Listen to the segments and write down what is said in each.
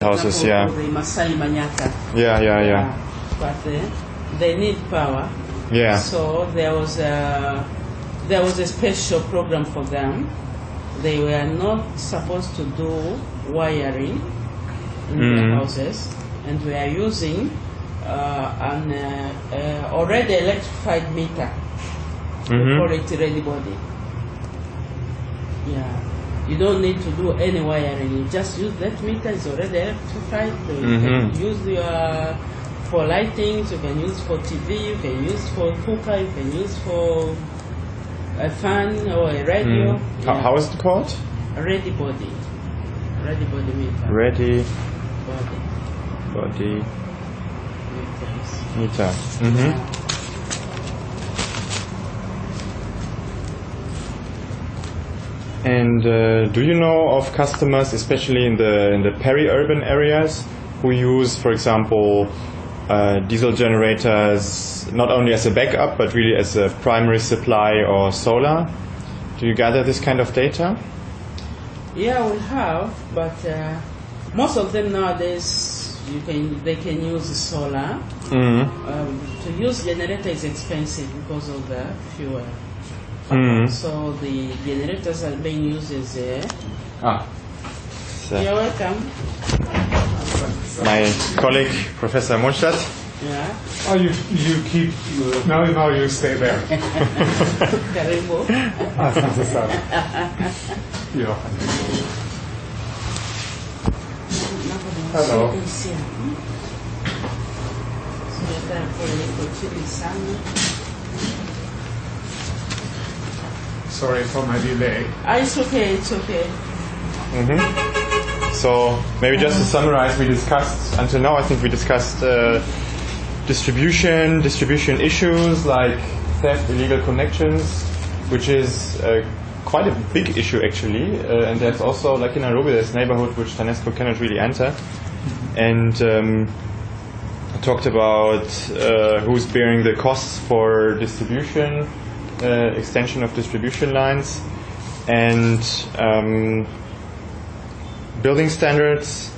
houses, yeah. The Masai Manyaka. Yeah. But they need power. Yeah. So there was a special program for them. They were not supposed to do wiring in their houses, and we are using an already electrified meter. We call it ready body. Yeah. You don't need to do any wiring. You just use that meter. It's already electrified. So you can use for lightings. You can use for TV. You can use for cooker. You can use for a fan or a radio. Yeah. How is it called? Ready body. Ready body meter. Ready body meter. And do you know of customers, especially in the peri-urban areas, who use, for example, diesel generators not only as a backup but really as a primary supply or solar? Do you gather this kind of data? Yeah, we have, but most of them nowadays they can use solar. To use generator is expensive because of the fuel. So the generators are being used as You're welcome. My colleague, Professor Mondstadt. Yeah. Oh, you keep, now you stay there. Karibu. Asante sana. Yeah. Hello. Sorry for my delay. It's okay, it's okay. So maybe just to summarize, we discussed, until now I think we discussed distribution issues like theft, illegal connections, which is quite a big issue actually, and there's also, like in Nairobi, there's a neighborhood which TANESCO cannot really enter. And talked about who's bearing the costs for distribution, extension of distribution lines, and building standards.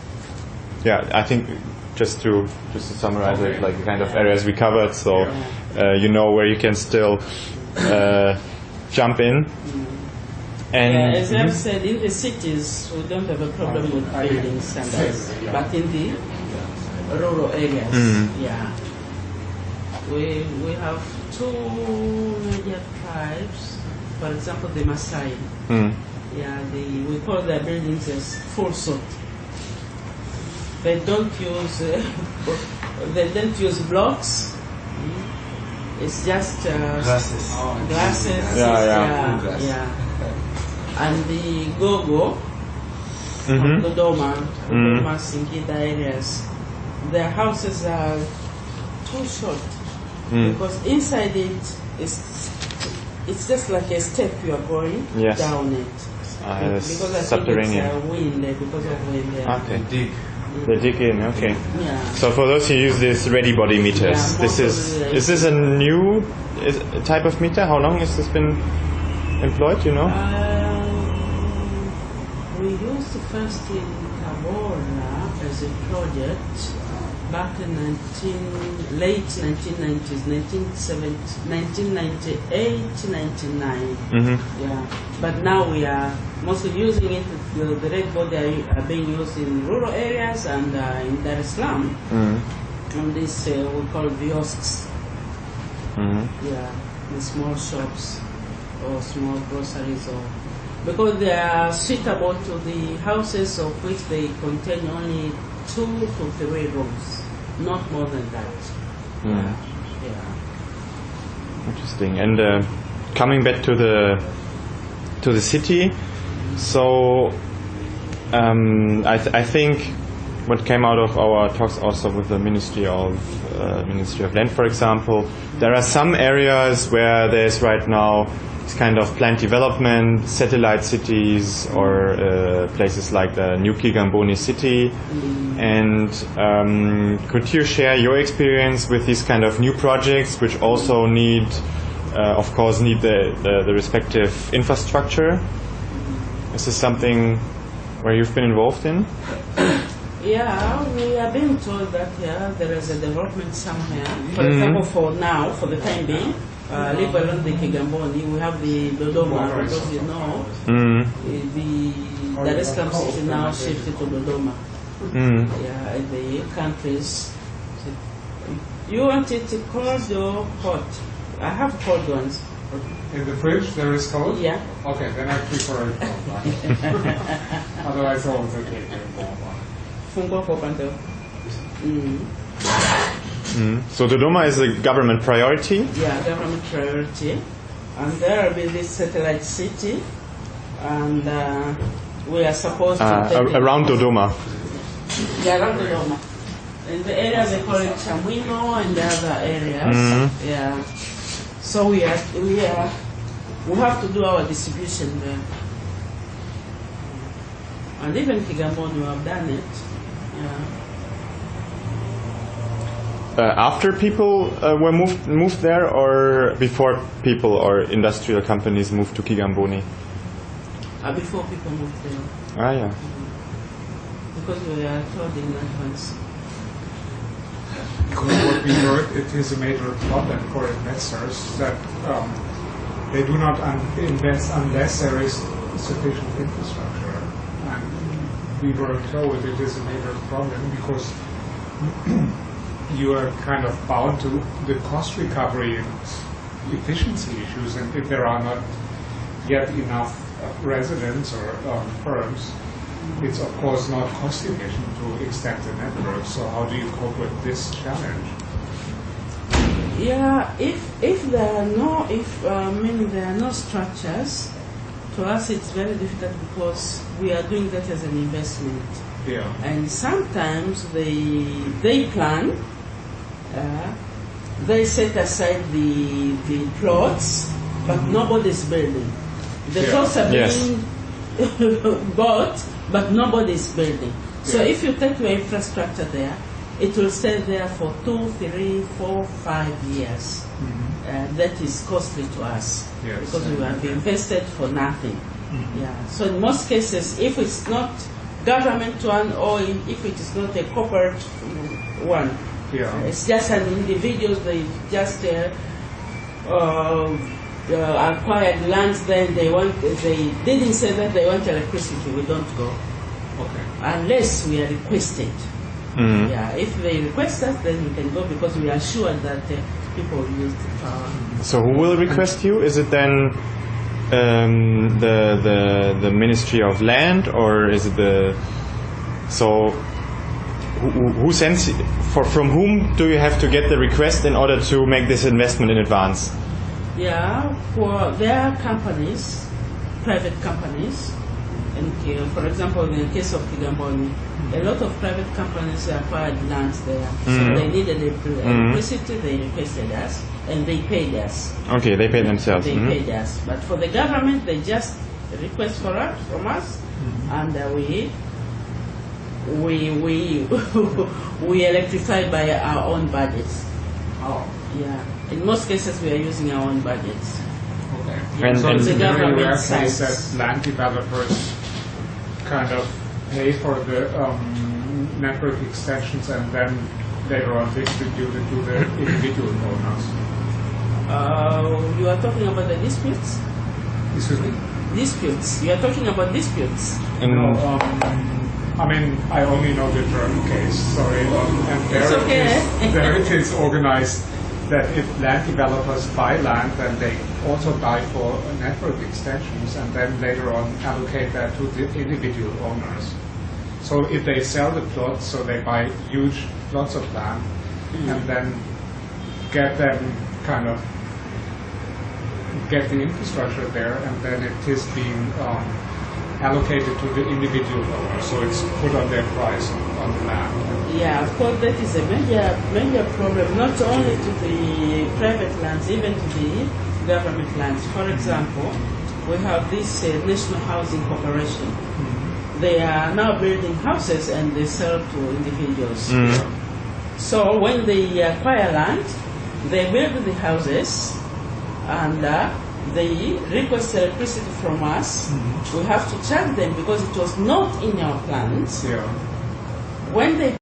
Yeah, I think just to summarize it, like the kind of areas we covered, so you know where you can still jump in. And as I've said, in the cities we don't have a problem with building standards, but in the rural areas, we have two major tribes. For example, the Maasai. We call their buildings as full suit. They don't use blocks. It's just glasses. Yeah. And the Gogo, Dodoma, Singida areas, their houses are too short because inside it's just like a step you are going down it. Because I subterranean. Think it's wind, because of wind. Okay. They dig in. Okay. Yeah. So for those who use these ready body meters, is this a new type of meter? How long has this been employed? You know. We used the first in Tabora as a project back in late 1990s, 1998, 99. Yeah. But now we are mostly using it. The red body are being used in rural areas and in Dar es Salaam. And this we call kiosks. Yeah, the small shops or small groceries, or because they are suitable to the houses of which they contain only 2 to 3 rooms, not more than that. Yeah. Interesting. And coming back to the city, so I think what came out of our talks also with the Ministry of Land, for example, there are some areas where there's right now this kind of planned development, satellite cities, or places like the new Kigamboni city. And could you share your experience with these kind of new projects, which also need, of course, need the respective infrastructure? Is this something where you've been involved in? Yeah, we are being told that there is a development somewhere. For example, for now, for the time being, leave alone the Kigamboni, we have the Dodoma, because you know, the Dar es Salaam city now shifted to Dodoma. Yeah, in the countries. You want it cold or hot? I have cold ones. In the fridge there is cold? Yeah. Okay, then I prefer it cold. Otherwise, I always take it warm. So Dodoma is a government priority? Yeah, government priority. And there will be this satellite city, and we are supposed to around Dodoma. Yeah, around Dodoma. In the area they call it Chamwino and the other areas. Yeah. So we have to do our distribution there. And even Kigamboni, we have done it. Yeah. After people were moved there, or before people or industrial companies moved to Kigamboni? Before people moved there. Ah, yeah. Because we are told in advance. Because what we heard, it is a major problem for investors that they do not invest unless there is sufficient infrastructure. And we were told it is a major problem because you are kind of bound to the cost recovery and efficiency issues, and if there are not yet enough residents or firms, it's of course not cost efficient to extend the network. So how do you cope with this challenge? Yeah, if there are no there are no structures, to us it's very difficult because we are doing that as an investment. Yeah. And sometimes they plan, they set aside the plots, but nobody's building. The plots are being bought, but nobody's building. So if you take your infrastructure there, it will stay there for 2, 3, 4, 5 years. That is costly to us because we have invested for nothing. Yeah. So in most cases, if it's not government one or if it is not a corporate one, it's just an individual. They just acquired lands. Then they didn't say that they want electricity. We don't go. Okay. Unless we are requested. Yeah, if they request us, then we can go because we are sure that people will use the power. So who will request you? Is it then the Ministry of Land, or is it who sends from whom do you have to get the request in order to make this investment in advance? Yeah, for their companies, private companies. And for example, in the case of Kigamboni, a lot of private companies acquired lands there. So they needed electricity, they requested us, and they paid us. Okay, they paid themselves. They paid us. But for the government, they just request from us, and we electrify by our own budgets. Oh. Yeah. In most cases, we are using our own budgets. Okay. And so it's the a very government rare case size. that land developers kind of pay for the network extensions and then later on distribute it to the individual owners. You are talking about the disputes? Excuse me? Disputes. You are talking about disputes? No, I mean, I only know the German case, sorry. And there it is organized that if land developers buy land, then they also buy for network extensions and then later on allocate that to the individual owners. So if they sell the plots, so they buy huge plots of land and then get the infrastructure there, and then it is being allocated to the individual owners, so it's put on their price on the land. Yeah, of course, that is a major problem, not only to the private lands, even to the government lands. For example, we have this National Housing Corporation. They are now building houses and they sell to individuals. So when they acquire land, they build the houses and they request electricity from us. We have to charge them because it was not in our plans. when they